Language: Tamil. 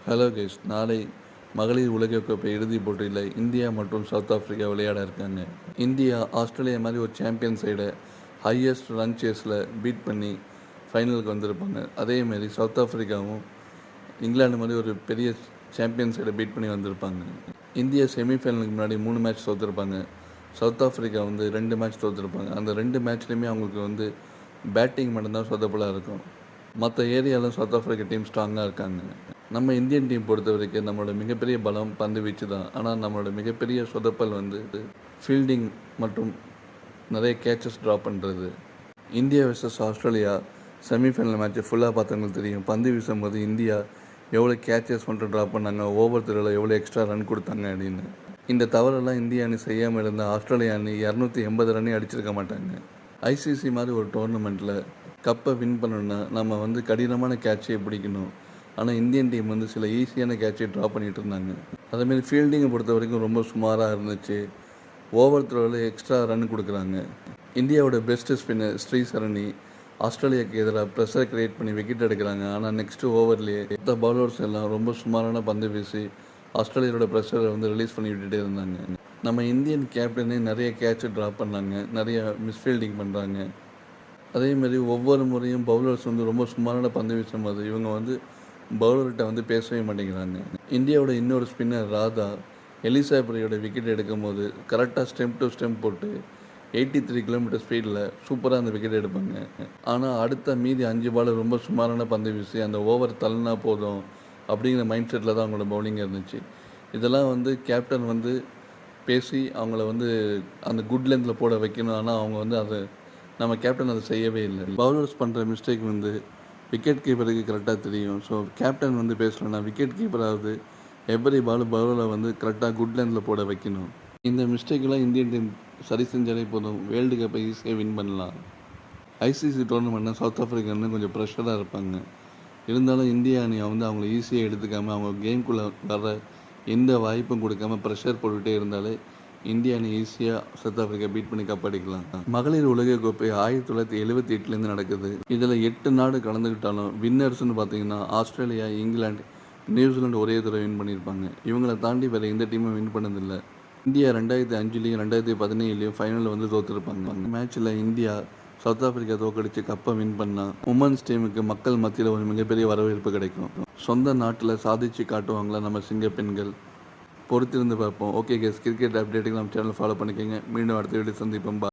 ஹலோ கைஸ், நாளை மகளிர் உலகக்கோப்பை இறுதிப் போட்டியில் இந்தியா மற்றும் சவுத் ஆஃப்ரிக்கா விளையாட இருக்காங்க. இந்தியா ஆஸ்திரேலியா மாதிரி ஒரு சாம்பியன் சைடை ஹையஸ்ட் ரன் சேஸில் பீட் பண்ணி ஃபைனலுக்கு வந்திருப்பாங்க. அதேமாரி சவுத் ஆஃப்ரிக்காவும் இங்கிலாந்து மாதிரி ஒரு பெரிய சாம்பியன் சைடை பீட் பண்ணி வந்திருப்பாங்க. இந்தியா செமிஃபைனலுக்கு முன்னாடி 3 மேட்ச் தோற்றுருப்பாங்க. சவுத் ஆஃப்ரிக்கா 2 மேட்ச் தோற்றுருப்பாங்க. அந்த 2 மேட்ச்லேயுமே அவங்களுக்கு பேட்டிங் மட்டும்தான் சொதப்பலாக இருக்கும். மற்ற ஏரியாவில் சவுத் ஆஃப்ரிக்கா டீம் ஸ்ட்ராங்காக இருக்காங்க. நம்ம இந்தியன் டீம் பொறுத்த வரைக்கும் நம்மளோட மிகப்பெரிய பலம் பந்து வீச்சு தான். ஆனால் நம்மளோட மிகப்பெரிய சொதப்பல் ஃபீல்டிங் மற்றும் நிறைய கேச்சஸ் ட்ராப் பண்ணுறது. India versus Australia semi-final match ஃபுல்லாக பார்த்தவங்களுக்கு தெரியும். பந்து வீசும்போது இந்தியா எவ்வளோ கேச்சஸ் மட்டும் ட்ராப் பண்ணாங்க, ஓவர் த்ரோவில் எவ்வளோ எக்ஸ்ட்ரா ரன் கொடுத்தாங்க அப்படின்னு. இந்த தவறெல்லாம் இந்திய அணி செய்யாமல் இருந்தால் ஆஸ்திரேலியா அணி 280 ரன்னே அடிச்சிருக்க மாட்டாங்க. ஐசிசி மாதிரி ஒரு டோர்னமெண்ட்டில் கப்பை வின் பண்ணணுன்னா நம்ம கடினமான கேட்சையை பிடிக்கணும். ஆனால் இந்தியன் டீம் சில ஈஸியான கேட்சை ட்ரா பண்ணிகிட்டு இருந்தாங்க. அதேமாரி ஃபீல்டிங்கை பொறுத்த வரைக்கும் ரொம்ப சுமாராக இருந்துச்சு. ஓவர் த்ரோவில் எக்ஸ்ட்ரா ரன் கொடுக்குறாங்க. இந்தியாவோட பெஸ்ட்டு ஸ்பின்னர் ஸ்ரீசரணி ஆஸ்திரேலியாவுக்கு எதிராக ப்ரெஷர் க்ரியேட் பண்ணி விக்கெட் எடுக்கிறாங்க. ஆனால் நெக்ஸ்ட்டு ஓவர்லேயே மற்ற பவுலர்ஸ் எல்லாம் ரொம்ப சுமாரான பந்து வீசி ஆஸ்திரேலியாவோட ப்ரெஷரை ரிலீஸ் பண்ணி விட்டுட்டே இருந்தாங்க. நம்ம இந்தியன் கேப்டனே நிறைய கேட்சை ட்ராப் பண்ணாங்க, நிறைய மிஸ்ஃபீல்டிங் பண்ணுறாங்க. அதேமாரி ஒவ்வொரு முறையும் பவுலர்ஸ் ரொம்ப சுமாரான பந்து வீசும்போது இவங்க பவுலர்கிட்ட பேசவே மாட்டேங்கிறாங்க. இந்தியாவோட இன்னொரு ஸ்பின்னர் ராதா எலிசாபுரியோட விக்கெட் எடுக்கும் போது கரெக்டாக ஸ்டெம்ப் டு ஸ்டெம்ப் போட்டு 83 கிலோமீட்டர் ஸ்பீடில் சூப்பராக அந்த விக்கெட் எடுப்பாங்க. ஆனால் அடுத்த மீதி 5 பால் ரொம்ப சுமாரான பந்து வீசி அந்த ஓவர் தள்ளினா போதும் அப்படிங்கிற மைண்ட் செட்டில் தான் அவங்களோட பவுலிங் இருந்துச்சு. இதெல்லாம் கேப்டன் பேசி அவங்கள அந்த குட் லென்த்தில் போட வைக்கணும். ஆனால் அவங்க அதை நம்ம கேப்டன் அதை செய்யவே இல்லை. பவுலர்ஸ் பண்ணுற மிஸ்டேக் விக்கெட் கீப்பருக்கு கரெக்டாக தெரியும். ஸோ கேப்டன் பேசலைன்னா விக்கெட் கீப்பராவது எவ்ரி பால் பவுலரை கரெக்டாக குட் லென்த்தில் போட வைக்கணும். இந்த மிஸ்டேக்கெல்லாம் இந்தியன் டீம் சரி செஞ்சாலே போதும், வேர்ல்டு கப்பை ஈஸியாக வின் பண்ணலாம். ஐசிசி டோர்னமெண்ட்னா சவுத் ஆஃப்ரிக்கான்னு கொஞ்சம் ப்ரெஷராக இருப்பாங்க. இருந்தாலும் இந்தியா அணி அவங்கள ஈஸியாக எடுத்துக்காமல் அவங்க கேம்குள்ளே வர எந்த வாய்ப்பும் கொடுக்காம ப்ரெஷர் போட்டுகிட்டே இருந்தாலே இந்தியா அணி ஈஸியாக சவுத் ஆஃப்ரிக்கா பீட் பண்ணி கப்படிக்கலாம். மகளிர் உலகக்கோப்பை 1978 நடக்குது. இதில் 8 நாடு கலந்துக்கிட்டாலும் வின்னர்ஸ்னு பார்த்தீங்கன்னா ஆஸ்திரேலியா, இங்கிலாந்து, நியூசிலாந்து ஒரே தடவை வின் பண்ணியிருப்பாங்க. இவங்களை தாண்டி வேறு எந்த டீமும் வின் பண்ணதில்லை. இந்தியா 2005லையும் 2017லையும் ஃபைனலில் தோற்றுருப்பாங்க. அந்த மேட்ச்சில் இந்தியா சவுத் ஆஃப்ரிக்கா தோக்கடித்து கப்பை வின் பண்ணால் உமன்ஸ் டீமுக்கு மக்கள் மத்தியில் ஒரு மிகப்பெரிய வரவேற்பு கிடைக்கும். சொந்த நாட்டில் சாதித்து காட்டுவாங்களா நம்ம சிங்க பெண்கள்? பொறுத்திருந்து பார்ப்போம். ஓகே கேஸ், கிரிக்கெட் அப்டேட்டுக்கு நம்ம சேனல் ஃபாலோ பண்ணிக்கோங்க. மீண்டும் அடுத்த வீடியோ சந்திப்போம்.